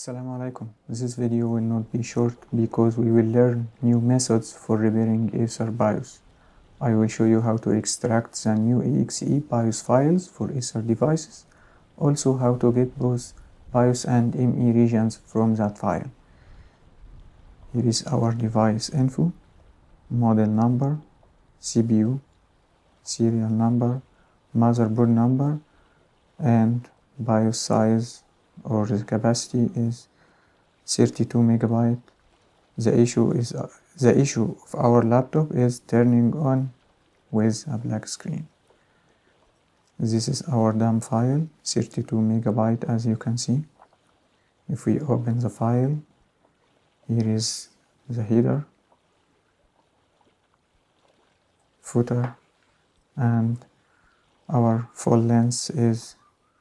Assalamu alaikum. This video will not be short because we will learn new methods for repairing Acer BIOS. I will show you how to extract the new exe BIOS files for Acer devices, also how to get both BIOS and ME regions from that file. Here is our device info, model number, CPU, serial number, motherboard number, and BIOS size or the capacity is 32 megabyte. The issue of our laptop is turning on with a black screen. This is our dump file, 32 megabyte as you can see. If we open the file, here is the header, footer, and our full length is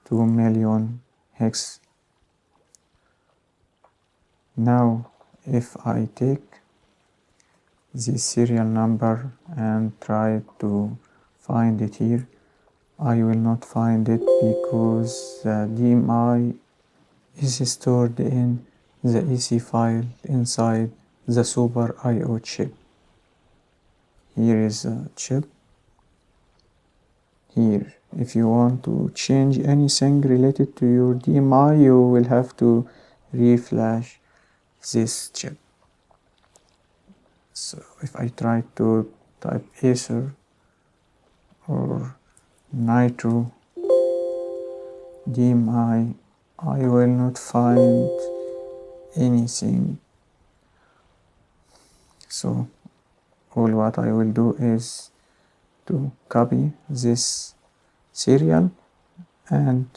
2 million hex. Now if I take this serial number and try to find it here, I will not find it because the DMI is stored in the EC file inside the Super I/O chip. Here is a chip. Here, if you want to change anything related to your DMI, you will have to reflash this chip. So if I try to type Acer or Nitro DMI, I will not find anything. So all what I will do is to copy this serial and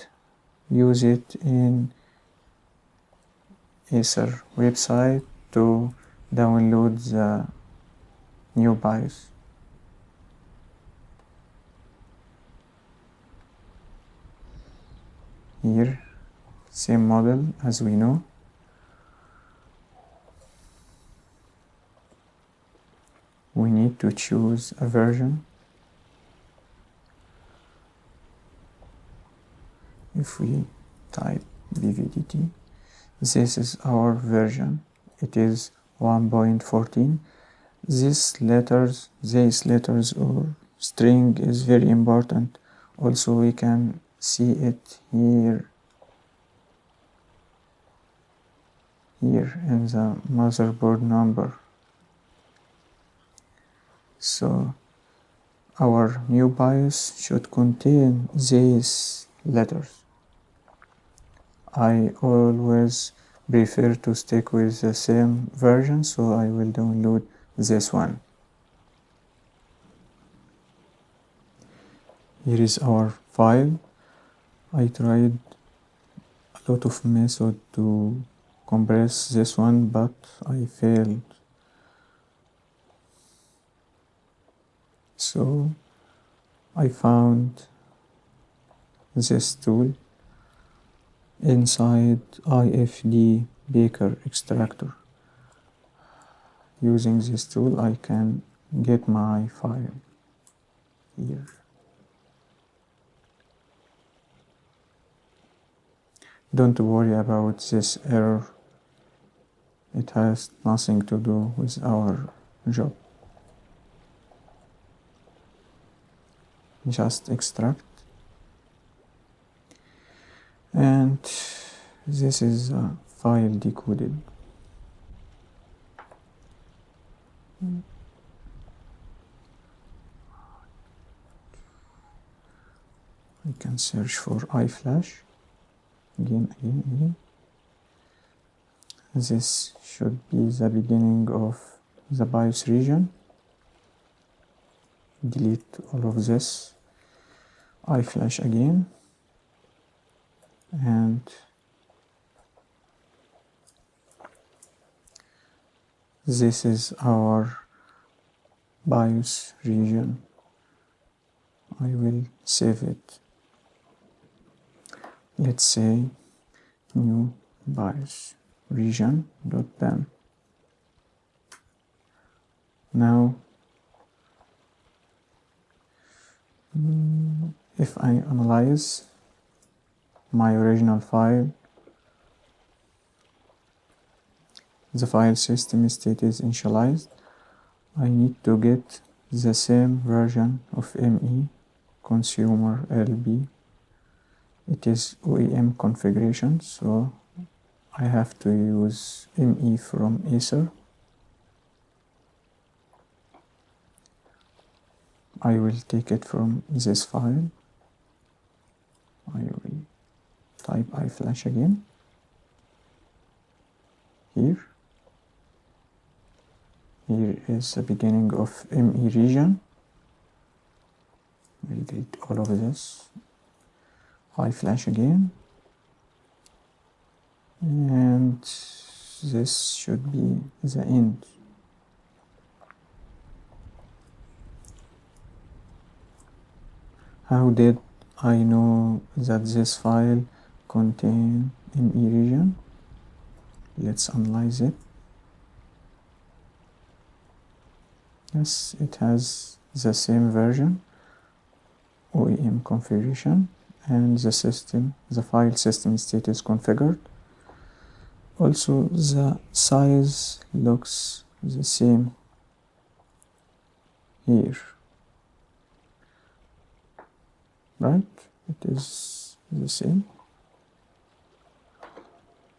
use it in Acer website to download the new BIOS. Here, same model as we know. We need to choose a version. If we type BVDT, this is our version. It is 1.14. These letters or string is very important. Also we can see it here in the motherboard number. So our new BIOS should contain these letters. I always prefer to stick with the same version, so I will download this one. Here is our file. I tried a lot of methods to compress this one, but I failed. So I found this tool inside IFD Baker extractor. Using this tool I can get my file here. Don't worry about this error. It has nothing to do with our job. Just extract. And this is a file decoded. I can search for iFlash. Again. This should be the beginning of the BIOS region. Delete all of this. iFlash again. And this is our BIOS region. I will save it. Let's say new BIOS region.bam. Now if I analyze my original file, the file system state is initialized. I need to get the same version of ME consumer LB. It is OEM configuration, so I have to use ME from Acer. I will take it from this file. I will type iFlash again. Here is the beginning of ME region. We'll delete all of this. iFlash again. And this should be the end. How did I know that this file contains ME region? Let's analyze it. Yes, it has the same version, OEM configuration, and the file system state is configured. Also, the size looks the same here, right? It is the same.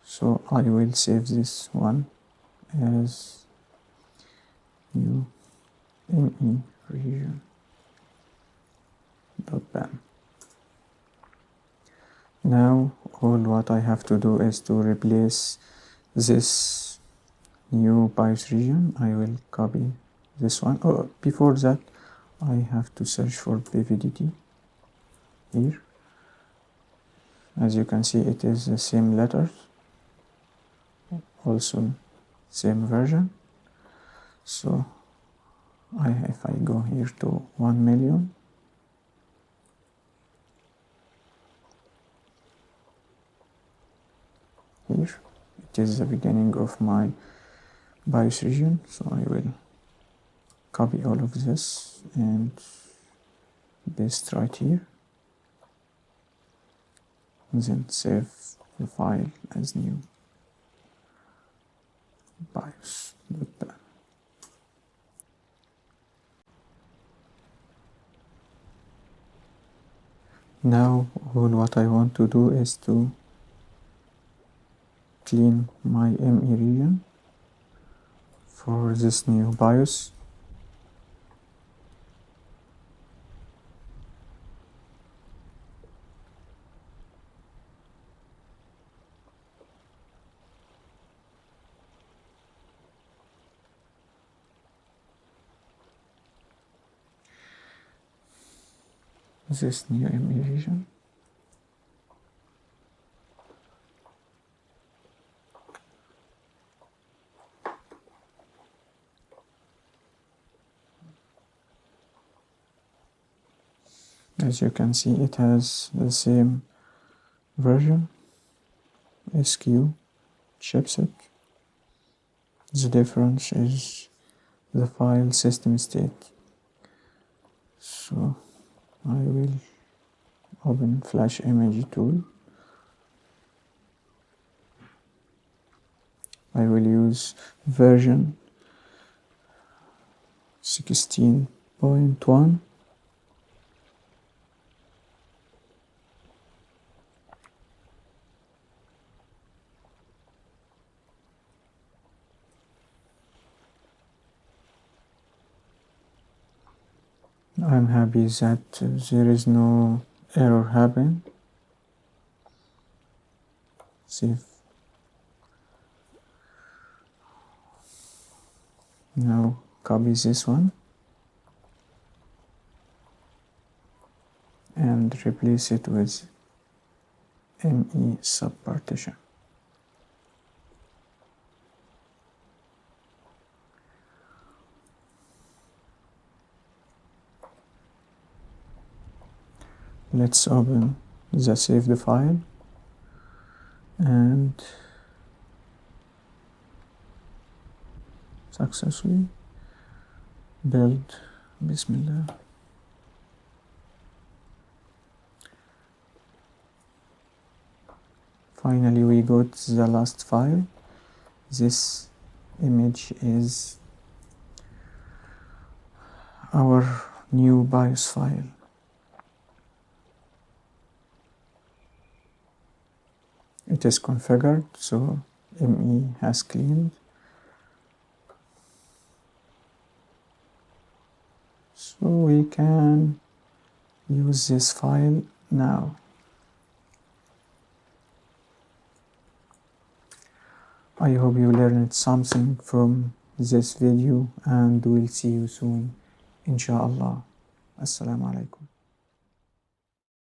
So I will save this one as new ME region .bam. Now all what I have to do is to replace this new BIOS region. I will copy this one. Oh, before that I have to search for BVDT here. As you can see, it is the same letters, also same version. So if I go here to 1 million, here it is the beginning of my BIOS region. So I will copy all of this and paste right here, and then save the file as new BIOS. Now all what I want to do is to clean my ME region for this new BIOS. This new ME region. As you can see, it has the same version, SQ, chipset. The difference is the file system state. So I will open Flash Image tool. I will use version 16.1. I'm happy that there is no error happen. Save. Now copy this one and replace it with ME subpartition. Let's open the saved file and successfully build. Bismillah. Finally we got the last file. This image is our new BIOS file. It is configured, so ME has cleaned. So we can use this file now. I hope you learned something from this video, and we'll see you soon, inshallah. Assalamu alaikum.